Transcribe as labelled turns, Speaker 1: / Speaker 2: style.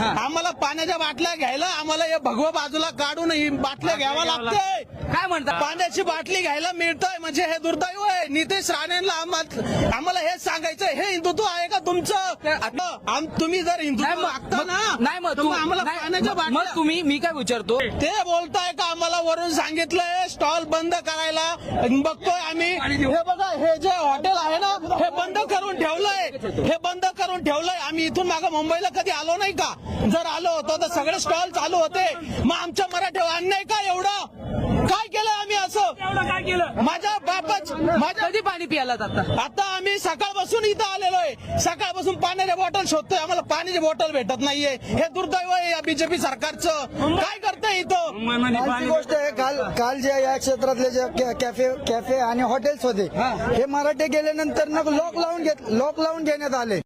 Speaker 1: आम्हाला पाण्याच्या बाटल्या घ्यायला आम्हाला हे भगवा बाजूला काढून ही बाटल्या घ्यावा लागते.
Speaker 2: काय म्हणता?
Speaker 1: पाण्याची बाटली घ्यायला मिळतंय म्हणजे हे दुर्दैव आहे. नितेश राणेंना आम्हाला हे सांगायचं, हे हिंदुत्व आहे का तुमचं? तुम्ही जर हिंदुत्व मागता ना,
Speaker 2: नाही मग तू
Speaker 1: आम्हाला पाण्याच्या
Speaker 2: मग
Speaker 1: बाटल्या
Speaker 2: तुम्ही मी काय विचारतो
Speaker 1: ते बोलताय का आम्हाला वरून सांगितलंय स्टॉल बंद करायला. बघतोय आम्ही, हे बघा हे जे हॉटेल आहे ना हे बंद करून ठेवलंय, हे बंद करून ठेवलंय. आम्ही इथून मागं मुंबईला कधी आलो नाही का? जर आलो होतो तर सगळे स्टॉल चालू होते. मग आमच्या मराठीवर अन्याय काय एवढं काय केलं आम्ही असं?
Speaker 2: काय केलं?
Speaker 1: माझ्या बापाच माझ्या
Speaker 2: कधी पाणी प्यायलात
Speaker 1: आता आम्ही सकाळपासून इथं आलेलो आहे. सकाळपासून पाण्याच्या बॉटल शोधतोय, आम्हाला पाण्याची बॉटल भेटत नाहीये. हे दुर्दैव आहे या बीजेपी सरकारचं. काय करतंय इथं?
Speaker 3: आणखी गोष्ट आहे, काल जे या क्षेत्रातले जे कॅफे आणि हॉटेल्स होते हे मराठे गेल्यानंतर लॉक लावून घेण्यात आले.